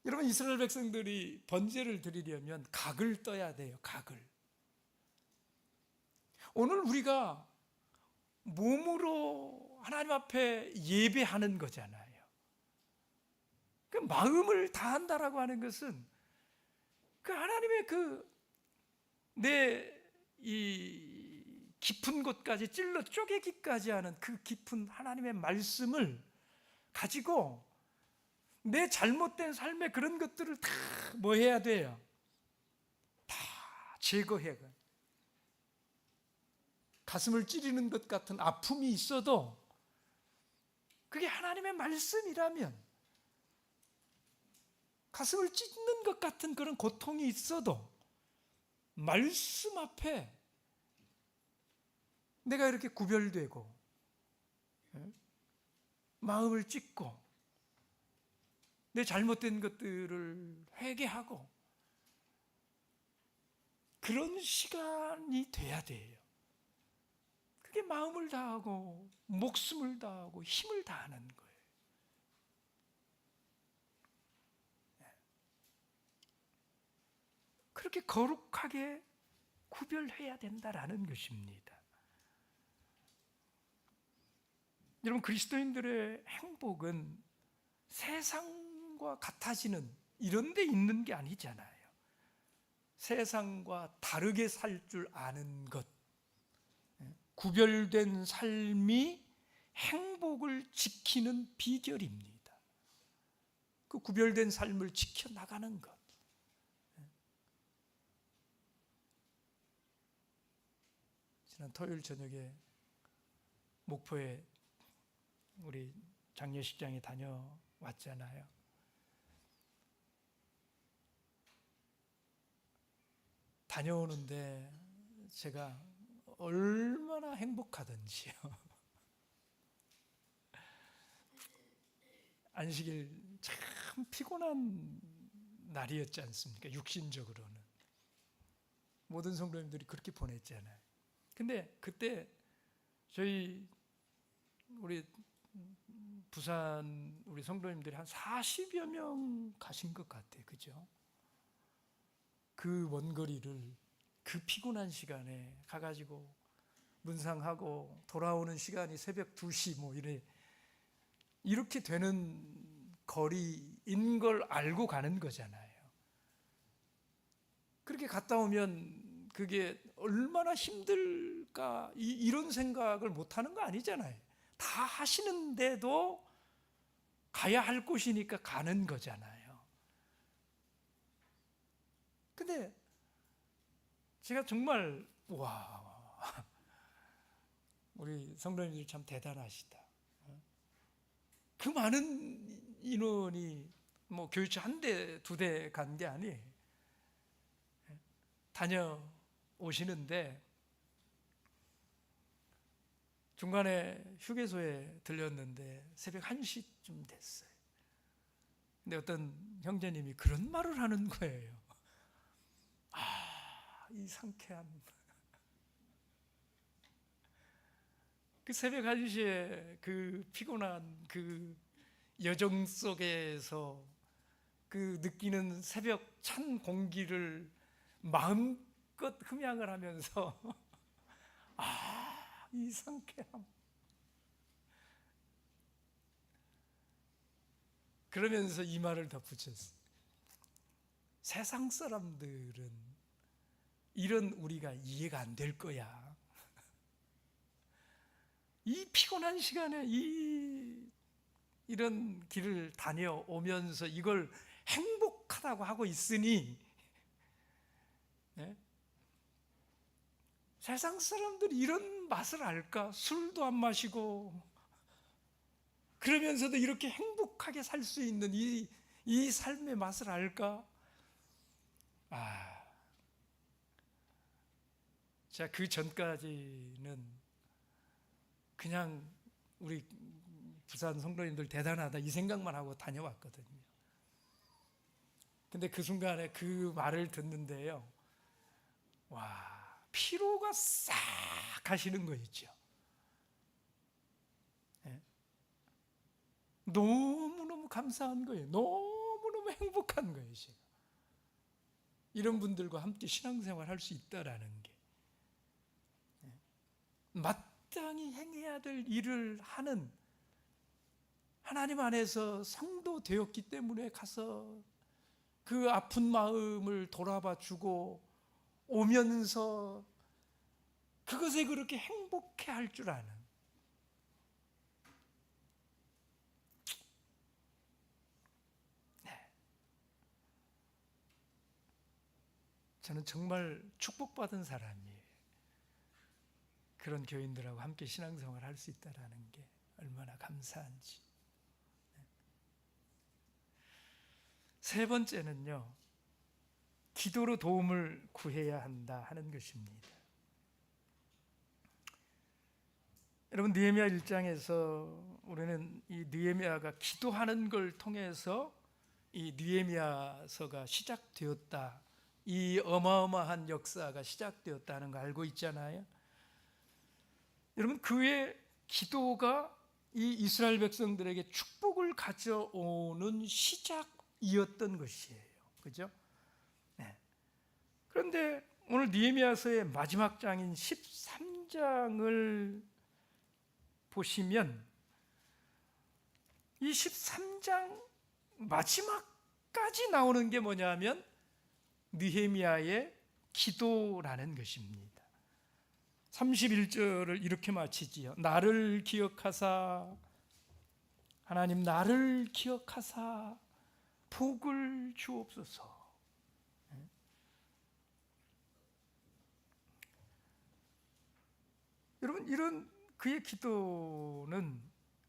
여러분, 이스라엘 백성들이 번제를 드리려면 각을 떠야 돼요. 각을. 오늘 우리가 몸으로 하나님 앞에 예배하는 거잖아요. 그 마음을 다한다라고 하는 것은 그 하나님의 내 이 깊은 곳까지 찔러 쪼개기까지 하는 그 깊은 하나님의 말씀을 가지고 내 잘못된 삶의 그런 것들을 다 뭐 해야 돼요? 다 제거해야 돼요. 가슴을 찌르는 것 같은 아픔이 있어도 그게 하나님의 말씀이라면, 가슴을 찢는 것 같은 그런 고통이 있어도 말씀 앞에 내가 이렇게 구별되고 마음을 찢고 내 잘못된 것들을 회개하고 그런 시간이 돼야 돼요. 그게 마음을 다하고 목숨을 다하고 힘을 다하는 거예요. 그렇게 거룩하게 구별해야 된다라는 것입니다. 여러분, 그리스도인들의 행복은 세상과 같아지는 이런 데 있는 게 아니잖아요. 세상과 다르게 살 줄 아는 것, 구별된 삶이 행복을 지키는 비결입니다. 그 구별된 삶을 지켜나가는 것. 지난 토요일 저녁에 목포에 우리 장례식장에 다녀왔잖아요. 다녀오는데 제가 얼마나 행복하던지요. 안식일 참 피곤한 날이었지 않습니까? 육신적으로는. 모든 성도님들이 그렇게 보냈잖아요. 근데 그때 우리 부산 우리 성도님들이 한 40여 명 가신 것 같아요. 그죠? 그 원거리를 그 피곤한 시간에 가가지고 문상하고 돌아오는 시간이 새벽 2시 뭐 이렇게 되는 거리인 걸 알고 가는 거잖아요. 그렇게 갔다 오면 그게 얼마나 힘들까 이런 생각을 못하는 거 아니잖아요. 다 하시는데도 가야 할 곳이니까 가는 거잖아요. 근데 제가 정말 우리 성도님들 참 대단하시다. 그 많은 인원이 뭐 교회차 한 대, 두 대 간 게 아니에요. 다녀오시는데 중간에 휴게소에 들렸는데 새벽 1시쯤 됐어요. 근데 어떤 형제님이 그런 말을 하는 거예요. 이 상쾌함. 그 새벽 1시에 그 피곤한 그 여정 속에서 그 느끼는 새벽 찬 공기를 마음껏 흠양을 하면서 이 상쾌함. 그러면서 이 말을 덧붙였어요. 세상 사람들은 이런 우리가 이해가 안 될 거야. 이 피곤한 시간에 이런 길을 다녀오면서 이걸 행복하다고 하고 있으니, 예? 세상 사람들이 이런 맛을 알까? 술도 안 마시고 그러면서도 이렇게 행복하게 살 수 있는 이 삶의 맛을 알까? 자, 그 전까지는 그냥 우리 부산 성도님들 대단하다 이 생각만 하고 다녀왔거든요. 근데 그 순간에 그 말을 듣는데요, 피로가 싹 가시는 거 있죠. 예? 너무너무 감사한 거예요. 너무너무 행복한 거예요. 제가 이런 분들과 함께 신앙생활 할 수 있다라는 게, 마땅히 행해야 될 일을 하는, 하나님 안에서 성도 되었기 때문에 가서 그 아픈 마음을 돌아봐 주고 오면서 그것에 그렇게 행복해 할 줄 아는, 저는 정말 축복받은 사람이에요. 그런 교인들하고 함께 신앙생활을 할 수 있다는 게 얼마나 감사한지. 세 번째는요, 기도로 도움을 구해야 한다 하는 것입니다. 여러분, 느헤미야 1장에서 우리는 이 느헤미야가 기도하는 걸 통해서 이 느헤미야서가 시작되었다, 이 어마어마한 역사가 시작되었다는 거 알고 있잖아요. 여러분, 그의 기도가 이 이스라엘 백성들에게 축복을 가져오는 시작이었던 것이에요. 그죠? 네. 그런데 오늘 느헤미야서의 마지막 장인 13장을 보시면 이 13장 마지막까지 나오는 게 뭐냐면 느헤미야의 기도라는 것입니다. 31절을 이렇게 마치지요. 나를 기억하사, 하나님 나를 기억하사 복을 주옵소서. 여러분, 이런 그의 기도는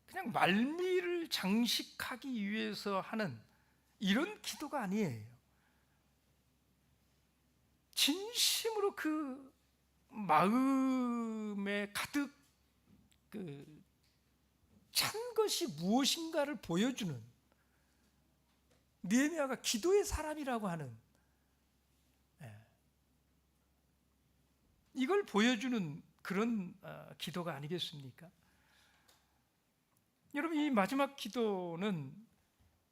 그냥 말미를 장식하기 위해서 하는 이런 기도가 아니에요. 진심으로 그 마음에 가득 찬 것이 무엇인가를 보여주는, 느헤미야가 기도의 사람이라고 하는, 이걸 보여주는 그런 기도가 아니겠습니까? 여러분, 이 마지막 기도는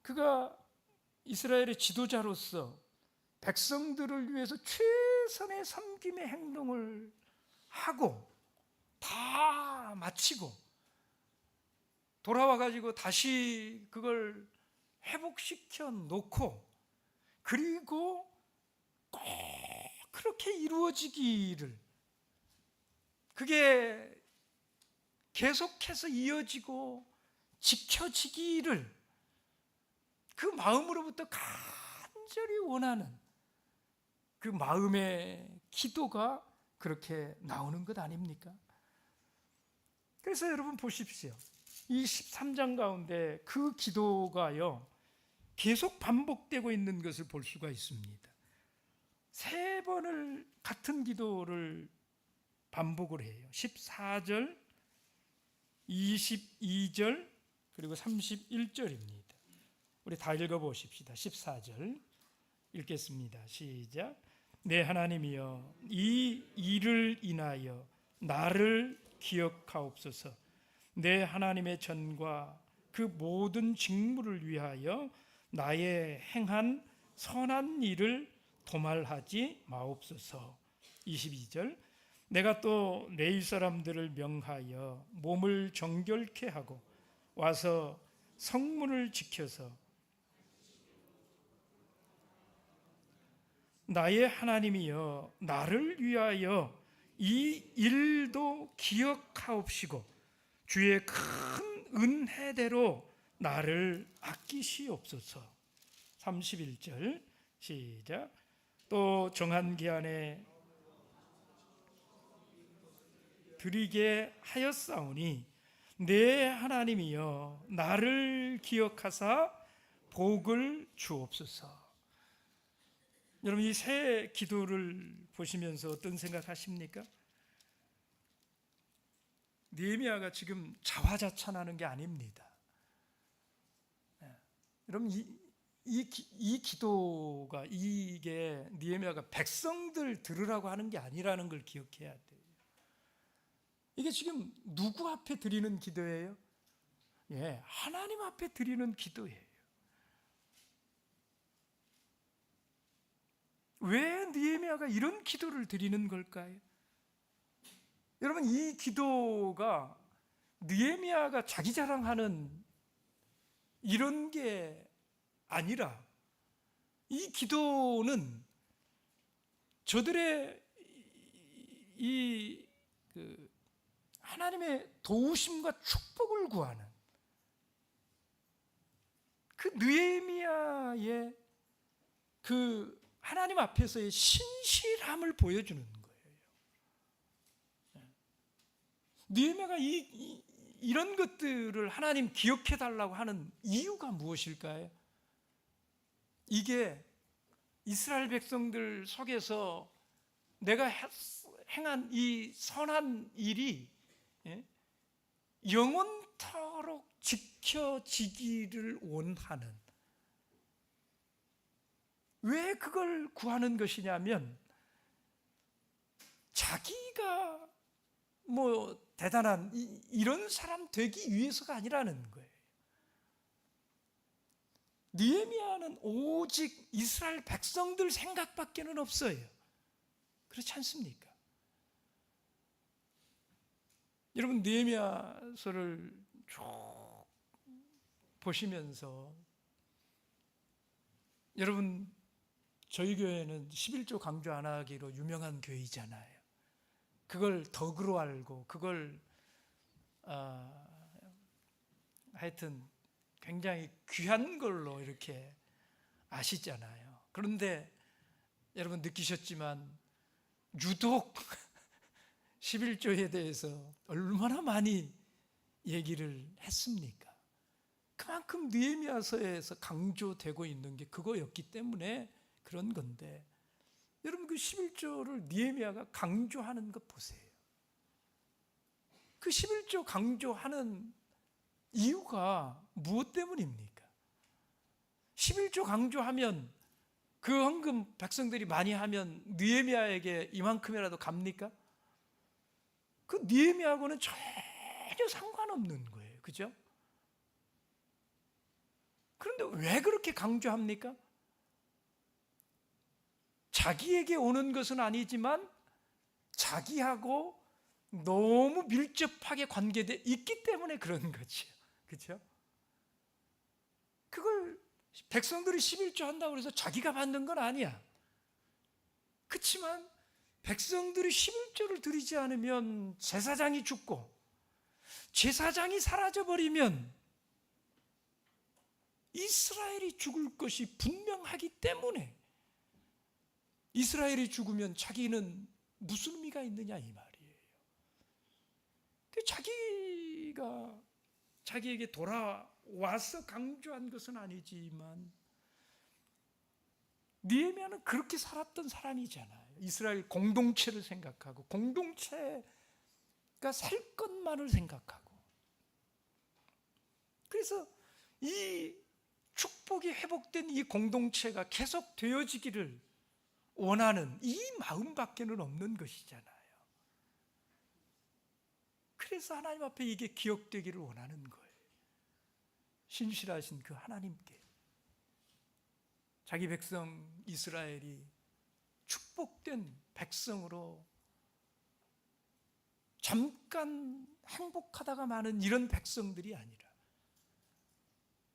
그가 이스라엘의 지도자로서 백성들을 위해서 최선의 섬김의 행동을 하고 다 마치고 돌아와가지고 다시 그걸 회복시켜 놓고, 그리고 꼭 그렇게 이루어지기를, 그게 계속해서 이어지고 지켜지기를 그 마음으로부터 간절히 원하는 그 마음의 기도가 그렇게 나오는 것 아닙니까? 그래서 여러분 보십시오. 이 13장 가운데 그 기도가요, 계속 반복되고 있는 것을 볼 수가 있습니다. 3번을 같은 기도를 반복을 해요. 14절, 22절, 그리고 31절입니다. 우리 다 읽어보십시다. 14절 읽겠습니다. 시작. 내 하나님이여, 이 일을 인하여 나를 기억하옵소서. 내 하나님의 전과 그 모든 직무를 위하여 나의 행한 선한 일을 도말하지 마옵소서. 22절. 내가 또 레위 사람들을 명하여 몸을 정결케 하고 와서 성문을 지켜서 나의 하나님이여 나를 위하여 이 일도 기억하옵시고 주의 큰 은혜대로 나를 아끼시옵소서. 31절 시작. 또 정한 기한에 드리게 하였사오니 내 하나님이여 나를 기억하사 복을 주옵소서. 여러분, 이 세 기도를 보시면서 어떤 생각하십니까? 느헤미야가 지금 자화자찬하는 게 아닙니다. 여러분, 이 기도가, 이게 느헤미야가 백성들 들으라고 하는 게 아니라는 걸 기억해야 돼요. 이게 지금 누구 앞에 드리는 기도예요? 하나님 앞에 드리는 기도예요. 왜 느헤미야가 이런 기도를 드리는 걸까요? 여러분, 이 기도가 느헤미야가 자기 자랑하는 이런 게 아니라, 이 기도는 저들의 하나님의 도우심과 축복을 구하는 그 느헤미야의 그 하나님 앞에서의 신실함을 보여주는 거예요. 느헤미야가 이런 것들을 하나님 기억해 달라고 하는 이유가 무엇일까요? 이게 이스라엘 백성들 속에서 내가 행한 이 선한 일이 영원토록 지켜지기를 원하는, 왜 그걸 구하는 것이냐면 자기가 대단한 이런 사람 되기 위해서가 아니라는 거예요. 느헤미야는 오직 이스라엘 백성들 생각밖에는 없어요. 그렇지 않습니까? 여러분, 느헤미야서를 쭉 보시면서, 여러분, 저희 교회는 11조 강조 안 하기로 유명한 교회잖아요. 그걸 덕으로 알고, 그걸 하여튼 굉장히 귀한 걸로 이렇게 아시잖아요. 그런데 여러분 느끼셨지만 유독 11조에 대해서 얼마나 많이 얘기를 했습니까? 그만큼 느헤미야서에서 강조되고 있는 게 그거였기 때문에 그런 건데, 여러분, 그 11조를 느헤미야가 강조하는 것 보세요. 그 11조 강조하는 이유가 무엇 때문입니까? 11조 강조하면 그 헌금 백성들이 많이 하면 느헤미야에게 이만큼이라도 갑니까? 그 느헤미야하고는 전혀 상관없는 거예요. 그죠? 그런데 왜 그렇게 강조합니까? 자기에게 오는 것은 아니지만 자기하고 너무 밀접하게 관계되어 있기 때문에 그런 거죠. 그렇죠? 그걸 백성들이 11조 한다고 해서 자기가 받는 건 아니야. 그렇지만 백성들이 11조를 드리지 않으면 제사장이 죽고, 제사장이 사라져버리면 이스라엘이 죽을 것이 분명하기 때문에, 이스라엘이 죽으면 자기는 무슨 의미가 있느냐 이 말이에요. 자기가 자기에게 돌아와서 강조한 것은 아니지만 느헤미야는 그렇게 살았던 사람이잖아요. 이스라엘 공동체를 생각하고, 공동체가 살 것만을 생각하고, 그래서 이 축복이 회복된 이 공동체가 계속 되어지기를 원하는 이 마음밖에는 없는 것이잖아요. 그래서 하나님 앞에 이게 기억되기를 원하는 거예요. 신실하신 그 하나님께 자기 백성 이스라엘이 축복된 백성으로 잠깐 행복하다가 마는 이런 백성들이 아니라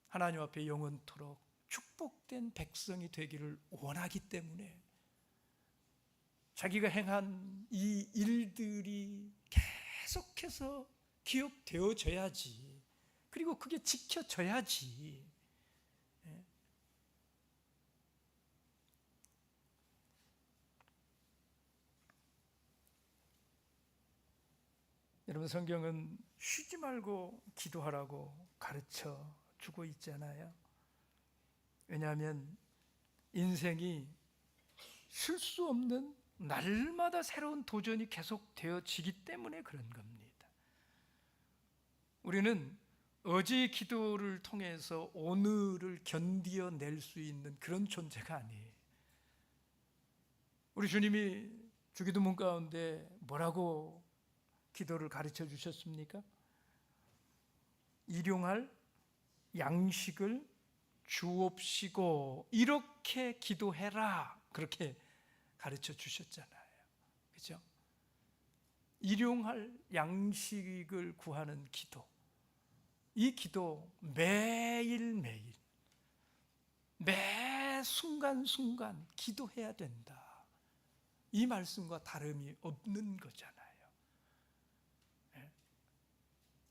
하나님 앞에 영원토록 축복된 백성이 되기를 원하기 때문에 자기가 행한 이 일들이 계속해서 기억되어져야지. 그리고 그게 지켜져야지. 여러분, 성경은 쉬지 말고 기도하라고 가르쳐 주고 있잖아요. 왜냐하면 인생이 쉴 수 없는 날마다 새로운 도전이 계속되어지기 때문에 그런 겁니다. 우리는 어제의 기도를 통해서 오늘을 견디어낼 수 있는 그런 존재가 아니에요. 우리 주님이 주기도문 가운데 뭐라고 기도를 가르쳐 주셨습니까? 일용할 양식을 주옵시고 이렇게 기도해라, 그렇게 가르쳐 주셨잖아요. 그죠? 일용할 양식을 구하는 기도, 이 기도 매일매일 매 순간순간 기도해야 된다, 이 말씀과 다름이 없는 거잖아요.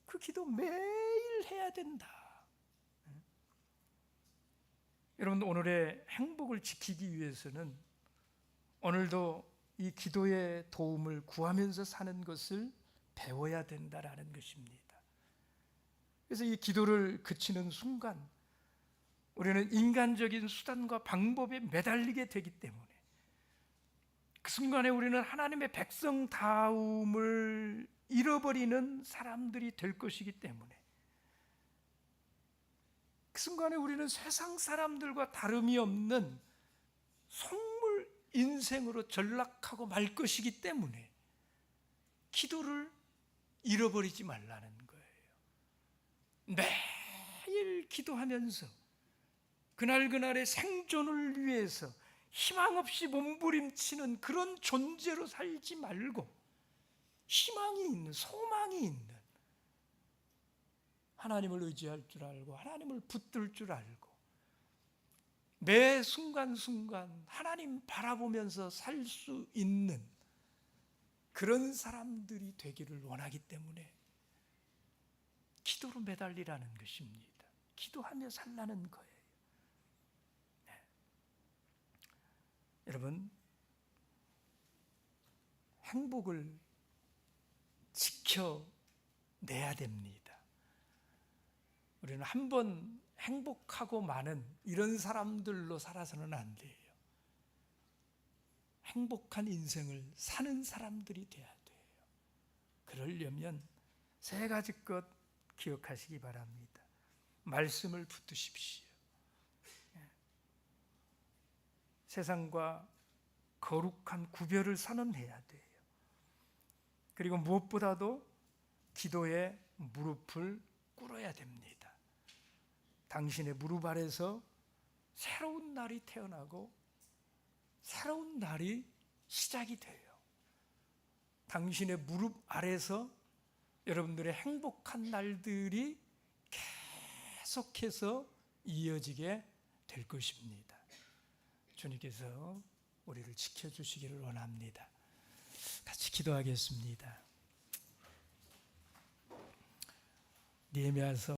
그 기도 매일 해야 된다. 여러분, 오늘의 행복을 지키기 위해서는 오늘도 이 기도의 도움을 구하면서 사는 것을 배워야 된다라는 것입니다. 그래서 이 기도를 그치는 순간 우리는 인간적인 수단과 방법에 매달리게 되기 때문에 그 순간에 우리는 하나님의 백성다움을 잃어버리는 사람들이 될 것이기 때문에 그 순간에 우리는 세상 사람들과 다름이 없는 속물 인생으로 전락하고 말 것이기 때문에 기도를 잃어버리지 말라는 거예요. 매일 기도하면서 그날그날의 생존을 위해서 희망 없이 몸부림치는 그런 존재로 살지 말고 희망이 있는, 소망이 있는, 하나님을 의지할 줄 알고 하나님을 붙들 줄 알고 매 순간순간 하나님 바라보면서 살 수 있는 그런 사람들이 되기를 원하기 때문에 기도로 매달리라는 것입니다. 기도하며 살라는 거예요. 네. 여러분, 행복을 지켜내야 됩니다. 우리는 한번 행복하고 마는 이런 사람들로 살아서는 안 돼요. 행복한 인생을 사는 사람들이 돼야 돼요. 그러려면 세 가지 것 기억하시기 바랍니다. 말씀을 붙드십시오. 세상과 거룩한 구별을 선언해야 돼요. 그리고 무엇보다도 기도에 무릎을 꿇어야 됩니다. 당신의 무릎 아래서 새로운 날이 태어나고 새로운 날이 시작이 돼요. 당신의 무릎 아래서 여러분들의 행복한 날들이 계속해서 이어지게 될 것입니다. 주님께서 우리를 지켜주시기를 원합니다. 같이 기도하겠습니다. 느헤미야서